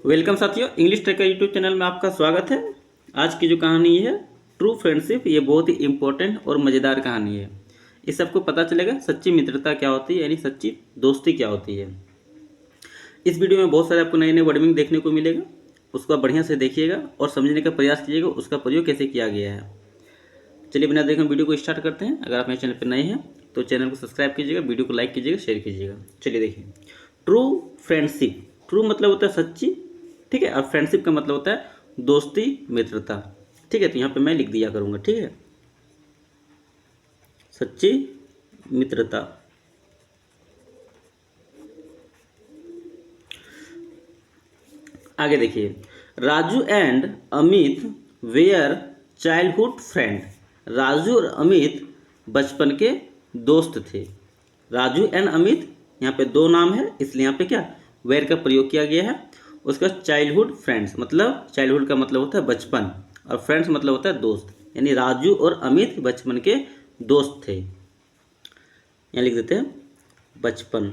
Welcome साथियों, English trekker YouTube channel में आपका स्वागत है। आज की जो कहानी है ट्रू फ्रेंडशिप, ये बहुत ही इंपॉर्टेंट और मज़ेदार कहानी है। इस सबको पता चलेगा सच्ची मित्रता क्या होती है, यानी सच्ची दोस्ती क्या होती है। इस वीडियो में बहुत सारे आपको नए नए वर्ड मीनिंग देखने को मिलेगा, उसको आप बढ़िया से देखिएगा और समझने का प्रयास कीजिएगा उसका प्रयोग कैसे किया गया है। चलिए बिना देखे हम वीडियो को स्टार्ट करते हैं। अगर आप मेरे चैनल पर नए हैं तो चैनल को सब्सक्राइब कीजिएगा, वीडियो को लाइक कीजिएगा, शेयर कीजिएगा। चलिए देखिए, ट्रू फ्रेंडशिप, ट्रू मतलब होता है सच्ची, ठीक है। और फ्रेंडशिप का मतलब होता है दोस्ती, मित्रता, ठीक है। तो यहाँ पे मैं लिख दिया करूँगा, ठीक है, सच्ची मित्रता। आगे देखिए, Raju and Amit were childhood friend. Raju और अमित बचपन के दोस्त थे। राजू एंड अमित, यहाँ पे दो नाम है इसलिए यहाँ पे क्या वेयर का प्रयोग किया गया है। उसका चाइल्डहुड फ्रेंड्स, मतलब चाइल्डहुड का मतलब होता है बचपन और फ्रेंड्स मतलब होता है दोस्त, यानी राजू और अमित बचपन के दोस्त थे। यहाँ लिख देते हैं बचपन,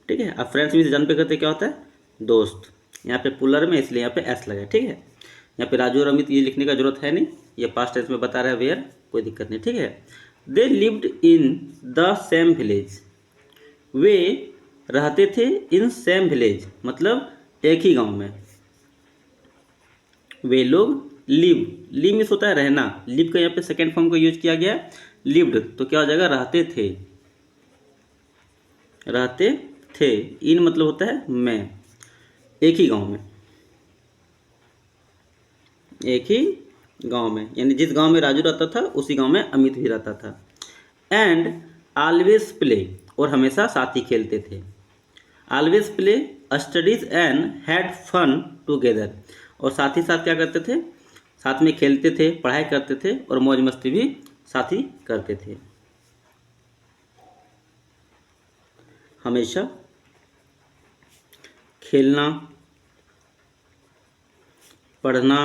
ठीक है। अब फ्रेंड्स में जन्म पे करते क्या होता है दोस्त, यहाँ पे पुलर में इसलिए यहाँ पे एस लगा, ठीक है। यहाँ पे राजू और अमित ये लिखने का जरूरत है नहीं, ये पास्ट टेंस में बता रहा है वेयर, कोई दिक्कत नहीं, ठीक है। They lived in the same village, वे रहते थे इन सेम विलेज मतलब एक ही गांव में। वे लोग लिव मीन्स होता है रहना, लिव का यहाँ पे सेकेंड फॉर्म का यूज किया गया है, लिव्ड तो क्या हो जाएगा रहते थे, रहते थे। इन मतलब होता है मैं, एक ही गांव में, एक ही गांव में, यानी जिस गांव में राजू रहता था उसी गांव में अमित भी रहता था। एंड ऑलवेज प्ले, और हमेशा साथ ही खेलते थे। Always play, studies and had fun together, और साथ ही साथ क्या करते थे, साथ में खेलते थे, पढ़ाई करते थे और मौज मस्ती भी साथ ही करते थे। हमेशा खेलना, पढ़ना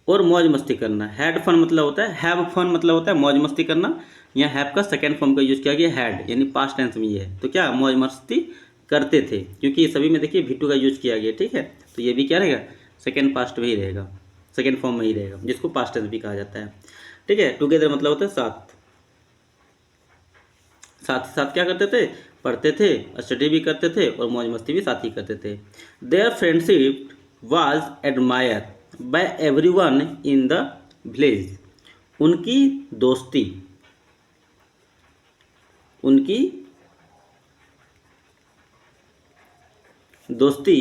और मौज मस्ती करना। हैड फन मतलब होता है, हैव फन मतलब होता है मौज मस्ती करना। यहाँ हैव का सेकेंड फॉर्म का यूज किया गया हैड, यानी पास्ट टेंस में ये है। तो क्या मौज मस्ती करते थे, क्योंकि ये सभी में देखिए V2 का यूज किया गया, ठीक है। तो ये भी क्या रहेगा सेकेंड पास्ट में ही रहेगा, सेकेंड फॉर्म में ही रहेगा, जिसको पास्ट टेंस भी कहा जाता है, ठीक है। टुगेदर मतलब होता है साथ, साथ ही साथ क्या करते थे, पढ़ते थे, स्टडी भी करते थे और मौज मस्ती भी साथ ही करते थे। Their friendship was admire by everyone in the village, उनकी दोस्ती, उनकी दोस्ती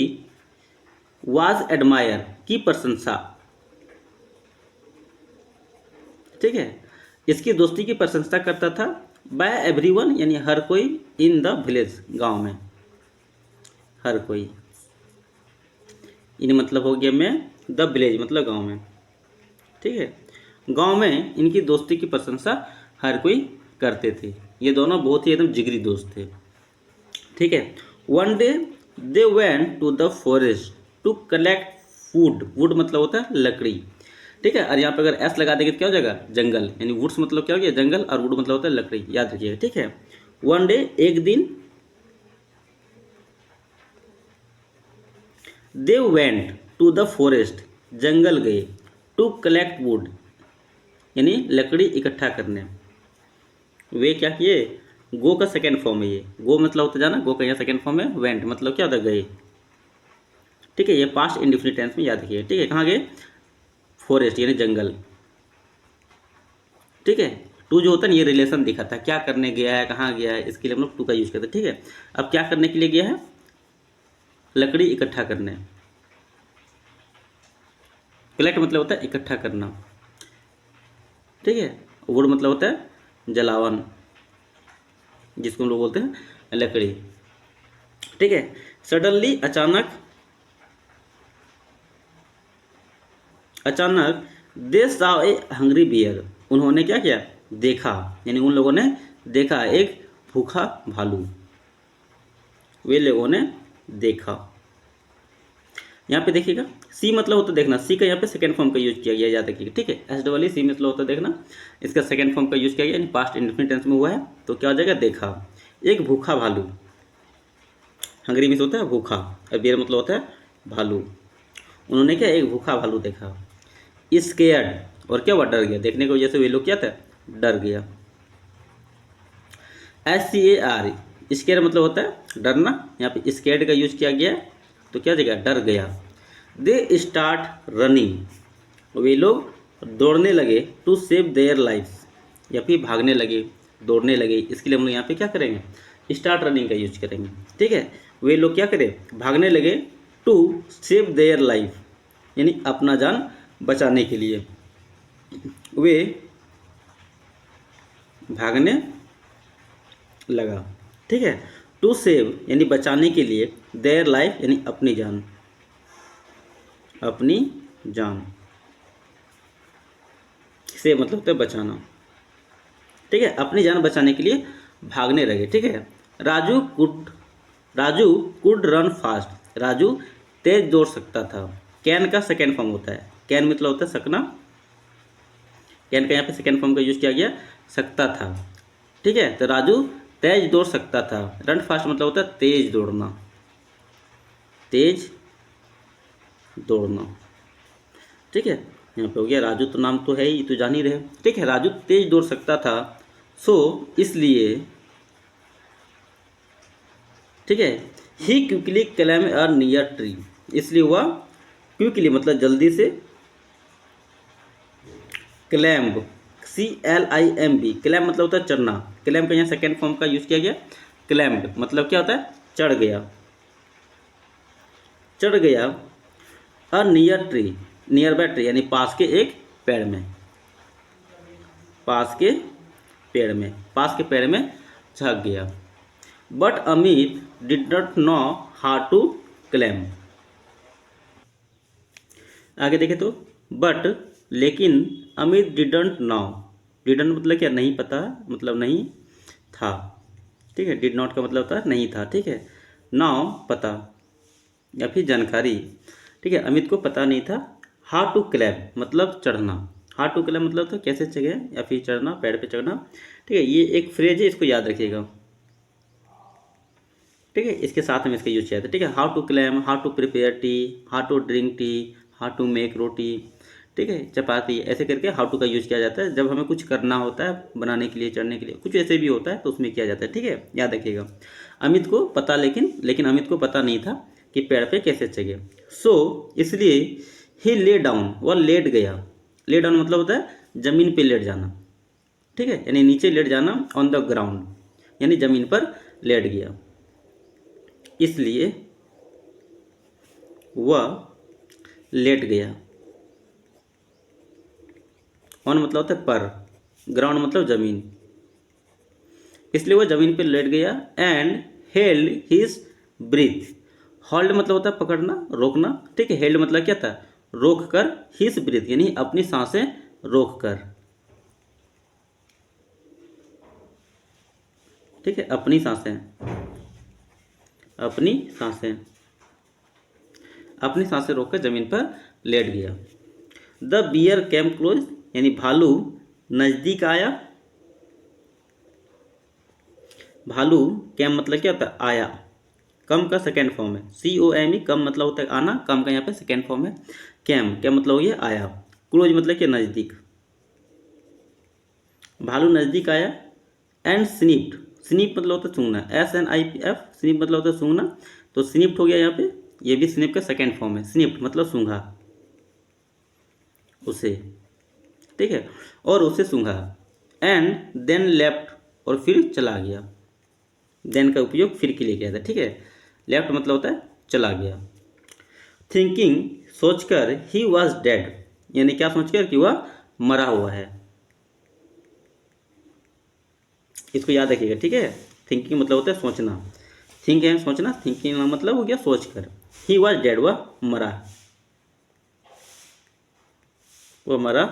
वाज एडमायर की प्रशंसा, ठीक है। इसकी दोस्ती की प्रशंसा करता था बाय एवरीवन, यानी हर कोई, इन द विलेज गांव में, हर कोई। इन मतलब हो गया में, द विलेज मतलब गांव में, ठीक है। गांव में इनकी दोस्ती की प्रशंसा हर कोई करते थे। ये दोनों बहुत ही एकदम जिगरी दोस्त थे, ठीक है। One day they went to the forest to collect wood, wood मतलब होता है लकड़ी, ठीक है। और यहाँ पे अगर एस लगा देंगे तो क्या हो जाएगा जंगल, यानी वुड्स मतलब क्या हो गया जंगल और वुड मतलब होता है लकड़ी, याद रखिएगा, ठीक है। वन डे एक दिन, they went to the forest जंगल गए, टू कलेक्ट वुड यानी लकड़ी इकट्ठा करने। वे क्या किए, गो का सेकेंड फॉर्म है ये, गो मतलब होता जाना, गो का यहाँ सेकेंड फॉर्म है, वेंट मतलब क्या होता है गए, ठीक है। ये पास्ट इंडेफिनिट टेंस में याद रखिए, ठीक है। कहाँ गए, फॉरेस्ट यानी जंगल, ठीक है। टू जो होता है ना ये रिलेशन दिखाता है, क्या करने गया है, कहाँ गया है, इसके लिए हम लोग टू का यूज करते हैं, ठीक है। अब क्या करने के लिए गया है, लकड़ी इकट्ठा करने। कलेक्ट मतलब होता है इकट्ठा करना, ठीक है। वुड मतलब होता है जलावन, जिसको हम लोग बोलते हैं लकड़ी, ठीक है। सडनली अचानक, अचानक they saw a hungry bear, उन्होंने क्या किया देखा, यानी उन लोगों ने देखा एक भूखा भालू, वे लोगों ने देखा। यहाँ पे देखिएगा सी मतलब होता है देखना, सी का यहाँ पे सेकंड फॉर्म का यूज किया गया, याद रखिएगा, ठीक है। एस डबल सी मतलब होता है देखना, इसका सेकंड फॉर्म का यूज किया गया, यानी पास्ट इंडेफिनिट टेंस में हुआ है, तो क्या हो जाएगा देखा एक भूखा भालू, हंगरी मीन्स होता है भूखा, और बेयर मतलब होता है भालू। उन्होंने क्या एक भूखा भालू देखा। स्केयर्ड और क्या हुआ, डर गया। देखने की वजह से वे लोग क्या था, डर गया। SCAR, स्केयर मतलब होता है डरना, यहाँ पे स्केयर्ड का यूज किया गया है, तो क्या जगह डर गया। दे स्टार्ट रनिंग, वे लोग दौड़ने लगे। टू सेव देयर लाइफ, या फिर भागने लगे, दौड़ने लगे। इसके लिए हम लोग यहाँ पे क्या करेंगे, स्टार्ट रनिंग का यूज करेंगे। ठीक है, वे लोग क्या करें, भागने लगे। टू सेव देयर लाइफ, यानी अपना जान बचाने के लिए वे भागने लगा। ठीक है, टू सेव यानी बचाने के लिए, देयर लाइफ यानी अपनी जान, अपनी जान से मतलब होता है बचाना। ठीक है, अपनी जान बचाने के लिए भागने लगे। ठीक है, Raju could run fast, Raju तेज दौड़ सकता था। कैन का सेकेंड फॉर्म होता है, कैन मतलब होता है सकना, कैन का यहाँ पे सेकेंड फॉर्म का यूज किया गया, सकता था। ठीक है, तो राजू तेज दौड़ सकता था। रन फास्ट मतलब होता है तेज दौड़ना, तेज दौड़ना। ठीक है, यहाँ पे हो गया। राजू तो नाम तो है ही, तो जान ही रहे। ठीक है, राजू तेज दौड़ सकता था, सो इसलिए। ठीक है, he quickly climb a near tree, इसलिए हुआ क्विकली मतलब जल्दी से, क्लैम्ब CLIMB, क्लैम्ब मतलब होता है चढ़ना। क्लैम्ब का यहाँ सेकेंड फॉर्म का यूज किया गया, क्लैम्ब मतलब क्या होता है, चढ़ गया, चढ़ गया। अ near tree, near by tree यानी पास के एक पेड़ में, पास के पेड़ में, पास के पेड़ में झाँक गया। But Amit did not know how to climb, आगे देखे तो, बट लेकिन अमित डिडंट नो, डिडंट मतलब क्या, नहीं पता, मतलब नहीं था। ठीक है, डिड नॉट का मतलब होता है नहीं था। ठीक है, नाउ पता या फिर जानकारी। ठीक है, अमित को पता नहीं था। हाउ टू क्लैब मतलब चढ़ना, हाउ टू क्लैब मतलब था कैसे चढ़े या फिर चढ़ना, पेड़ पे चढ़ना। ठीक है, ये एक फ्रेज है, इसको याद रखिएगा। ठीक है, इसके साथ में इसका यूज किया था। ठीक है, how to climb, how to prepare tea, how to drink tea, how to make roti. ठीक है, चपाती, ऐसे करके हाउ टू का यूज किया जाता है जब हमें कुछ करना होता है, बनाने के लिए, चढ़ने के लिए, कुछ ऐसे भी होता है तो उसमें किया जाता है। ठीक है, याद रखिएगा। अमित को पता, लेकिन अमित को पता नहीं था कि पेड़ पे कैसे चढ़े। सो इसलिए ही ले डाउन, वह लेट गया। ले डाउन मतलब होता है जमीन पे लेट जाना। ठीक है, यानी नीचे लेट जाना, ऑन द ग्राउंड यानी जमीन पर लेट गया। इसलिए वह लेट गया। ऑन मतलब होता है पर, ग्राउंड मतलब जमीन, इसलिए वह जमीन पर लेट गया। And held his breath, hold मतलब होता है पकड़ना, रोकना। ठीक है, हेल्ड मतलब क्या था, रोक कर, हिज ब्रीथ यानी अपनी सांसें रोक कर। ठीक है, अपनी सांसें, अपनी सांसें, अपनी सांसें रोककर जमीन पर लेट गया। द बियर कैम क्लोज यानी भालू नजदीक आया। भालू कैम मतलब क्या होता है, आया। कम का सेकेंड फॉर्म है, COME, कम मतलब होता है आना, कम का यहाँ पे सेकेंड फॉर्म है। कैम मतलब हो गया आया। क्लोज मतलब क्या, नजदीक। भालू नजदीक आया। एंड स्निप्ड, स्निप मतलब होता है सूंघना, SNIPF, स्निप मतलब होता है सूंघना, तो स्निप्ड हो गया यहाँ पे। ये भी स्निप का सेकेंड फॉर्म है, स्निप्ड मतलब सूंघा उसे। ठीक है, और उसे सूंघा। एंड देन लेफ्ट, और फिर चला गया। देन का उपयोग फिर के लिए किया था। ठीक है, लेफ्ट मतलब होता है चला गया। थिंकिंग सोचकर, ही वॉज डेड यानी क्या सोचकर, कि वह मरा हुआ है। इसको याद रखिएगा। ठीक है, थिंकिंग मतलब होता है सोचना, थिंक है सोचना, थिंकिंग मतलब हो गया सोचकर। ही वॉज डेड, वह मरा, वह मरा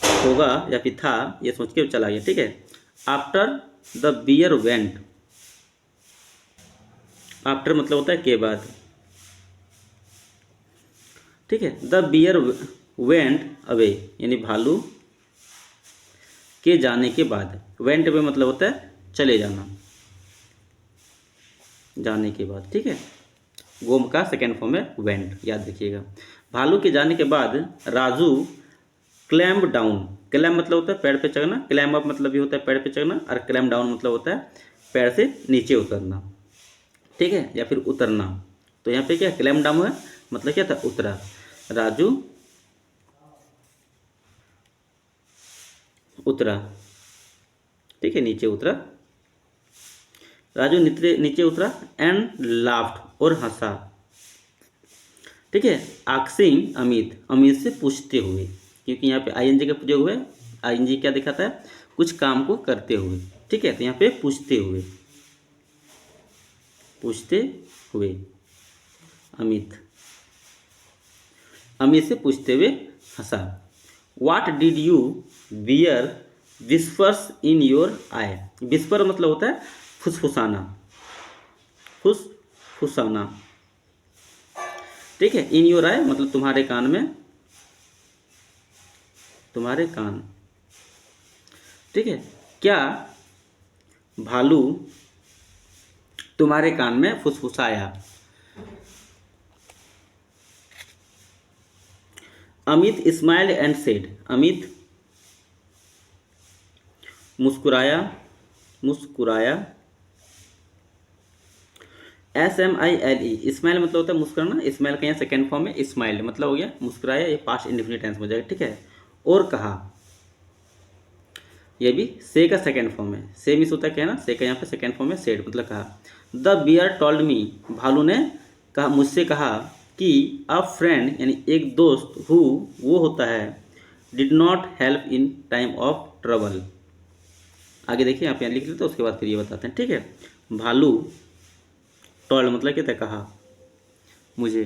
होगा या फिर था, ये सोच के चला गया। ठीक है, after the bear went, after मतलब होता है के बाद। ठीक है, द बियर वेंट अवे यानी भालू के जाने के बाद। वेंट अवे मतलब होता है चले जाना, जाने के बाद। ठीक है। गोम का सेकेंड फॉर्म है वेंट, याद रखिएगा। भालू के जाने के बाद राजू क्लैम्ब डाउन, क्लैम्ब मतलब होता है पैर पे चढ़ना, क्लैम्ब अप मतलब भी होता है पैर पे चढ़ना, और क्लैम्ब डाउन मतलब होता है पैर से नीचे उतरना, ठीक है, या फिर उतरना। तो यहाँ पे क्या क्लैम्ब डाउन है मतलब क्या था, उतरा। राजू उतरा, ठीक है, नीचे उतरा। राजू नीचे उतरा एंड लाफ्ड और हंसा, ठीक है। आस्किंग अमित, अमित से पूछते हुए, क्योंकि यहाँ पे आईएनजी का प्रयोग हुआ है। आईएनजी क्या दिखाता है, कुछ काम को करते हुए, ठीक है। तो यहाँ पे पूछते हुए, पूछते हुए अमित, अमित से पूछते हुए हंसा। What did you bear whispers in your eye, whisper मतलब होता है फुसफुसाना, फुसफुसाना, ठीक है। इन योर आई मतलब तुम्हारे कान में, तुम्हारे कान, ठीक है। क्या भालू तुम्हारे कान में फुसफुसाया। Amit smiled and said, Amit मुस्कुराया, मुस्कुराया। SMILE, स्माइल मतलब होता है मुस्कुराना, स्माइल का यहाँ सेकेंड फॉर्म है स्माइल्ड, मतलब हो गया मुस्कुराया, ये पास्ट इंडेफिनिट टेंस में हो जाएगा, ठीक है। और कहा, ये भी से का सेकेंड फॉर्म है, से मिस होता है क्या ना, से का यहाँ पे सेकेंड फॉर्म है सेड, मतलब कहा। द बियर टोल्ड मी, भालू ने कहा, मुझसे कहा कि अ फ्रेंड यानी एक दोस्त, हु वो होता है, did not help in time of trouble. आगे देखिए आप यहाँ लिख लेते हैं, उसके बाद फिर ये बताते हैं, ठीक है। भालू टोल्ड मतलब क्या था, कहा, मुझे,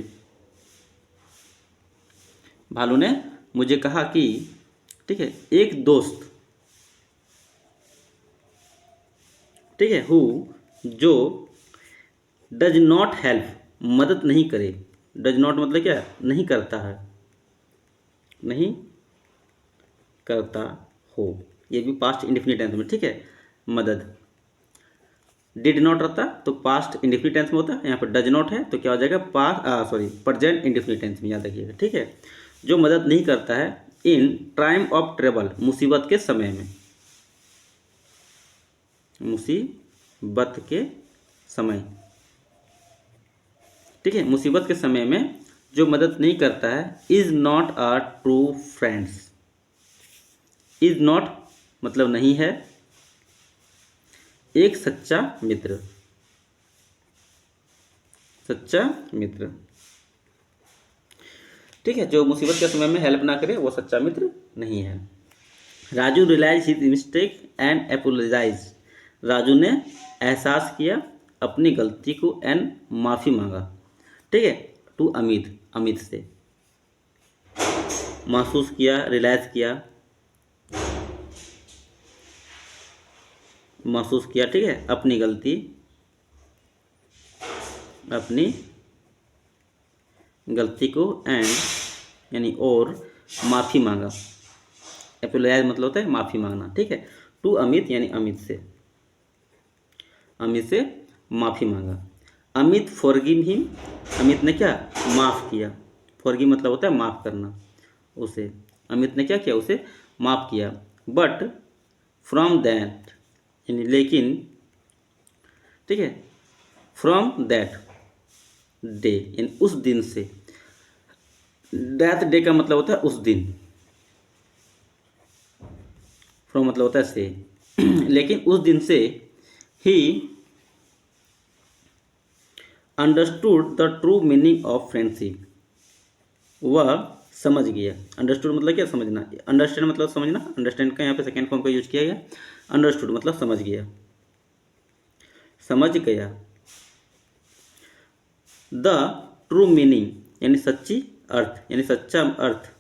भालू ने मुझे कहा कि, ठीक है, एक दोस्त, ठीक है, हु जो डज नॉट हेल्प मदद नहीं करे, डज नॉट मतलब क्या, नहीं करता है, नहीं करता हो, ये भी पास्ट इंडेफिनिट टेंस में, ठीक है। मदद, डिड नॉट रहता तो पास्ट इंडेफिनिट टेंस में होता है, यहाँ पर डज नॉट है तो क्या हो जाएगा, प्रेजेंट इंडेफिनिट टेंस में, याद रखिएगा, ठीक है। जो मदद नहीं करता है इन टाइम ऑफ ट्रबल, मुसीबत के समय में, मुसीबत के समय, ठीक है, मुसीबत के समय में जो मदद नहीं करता है, is not a true friends, is not मतलब नहीं है, एक सच्चा मित्र, सच्चा मित्र, ठीक है। जो मुसीबत के समय में हेल्प ना करे वो सच्चा मित्र नहीं है। Raju realize his mistake and apologize, राजू ने एहसास किया अपनी गलती को एंड माफ़ी मांगा, ठीक है। टू अमित, अमित से, महसूस किया, रियलाइज किया, महसूस किया, ठीक है, अपनी गलती, अपनी गलती को एंड यानी और माफ़ी मांगा, एपोलोजाइज मतलब होता है माफ़ी मांगना, ठीक है। टू अमित यानी अमित से, अमित से माफ़ी मांगा। अमित फॉरगिव हिम, अमित ने क्या, माफ़ किया, फॉरगिव मतलब होता है माफ़ करना, उसे, अमित ने क्या किया, उसे माफ़ किया। बट फ्रॉम दैट यानी लेकिन, ठीक है, फ्रॉम दैट डे यानी उस दिन से, दैट डे का मतलब होता है उस दिन, फ्रॉम मतलब होता है से लेकिन उस दिन से he understood the true meaning of friendship, वह समझ गया, अंडरस्टूड मतलब क्या, समझना, अंडरस्टैंड मतलब समझना, अंडरस्टैंड का यहाँ पे सेकेंड फॉर्म का यूज किया गया, अंडरस्टूड मतलब समझ गया, समझ गया। द ट्रू मीनिंग यानी सच्ची अर्थ, यानी सच्चा अर्थ,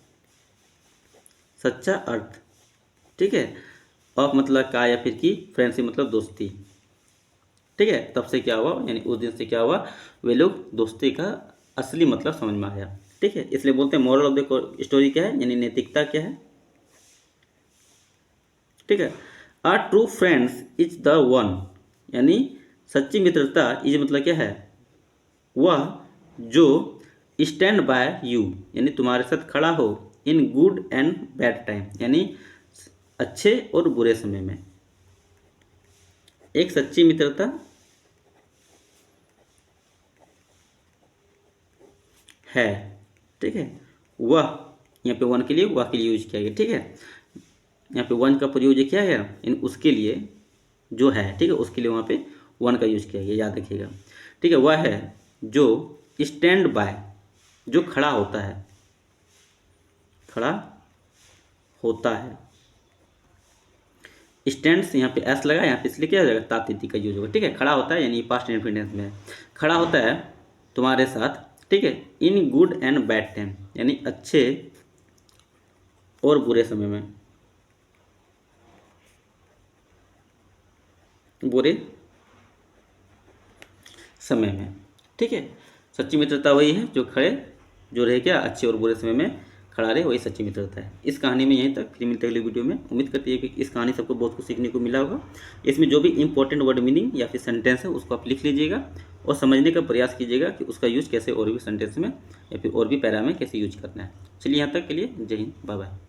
सच्चा अर्थ, ठीक है। ऑफ मतलब का या फिर की, फ्रेंडशिप मतलब दोस्ती, ठीक है। तब से क्या हुआ यानी उस दिन से क्या हुआ, वे लोग दोस्ती का असली मतलब समझ में आया, ठीक है। इसलिए बोलते हैं मोरल ऑफ द स्टोरी क्या है, यानी नैतिकता क्या है, ठीक है। A true friends is the one, यानी सच्ची मित्रता इज मतलब क्या है, वह जो स्टैंड बाय यू यानी तुम्हारे साथ खड़ा हो in good and bad time यानी अच्छे और बुरे समय में। एक सच्ची मित्रता है, ठीक है। वह यहाँ पे वन के लिए वह के लिए यूज किया गया, ठीक है। यहाँ पे वन का प्रयोग किया गया इन उसके लिए जो है, ठीक है, उसके लिए वहाँ पे वन का यूज किया गया, याद रखिएगा, ठीक है। वह है जो स्टैंड बाय जो खड़ा होता है, खड़ा होता है। स्टैंड्स यहाँ पे एस लगा, यहाँ पे इसलिए क्या हो जाएगा तातिथि का यूज होगा, ठीक है। खड़ा होता है यानी पास्ट इंडिफिनिट में खड़ा होता है तुम्हारे साथ, ठीक है, in good and bad time यानी अच्छे और बुरे समय में, बुरे समय में, ठीक है। सच्ची मित्रता वही है जो रहे क्या अच्छे और बुरे समय में खड़ा रहे, वही सच्ची मित्रता है। इस कहानी में यहीं तक, फिर मिलते हैं अगली वीडियो में। उम्मीद करती है कि इस कहानी सबको बहुत कुछ सीखने को मिला होगा। इसमें जो भी इंपॉर्टेंट वर्ड मीनिंग या फिर सेंटेंस है उसको आप लिख लीजिएगा और समझने का प्रयास कीजिएगा कि उसका यूज कैसे और भी सेंटेंस में या फिर और भी पैरा में कैसे यूज करना है। चलिए यहाँ तक के लिए जय हिंद, बाय बाय।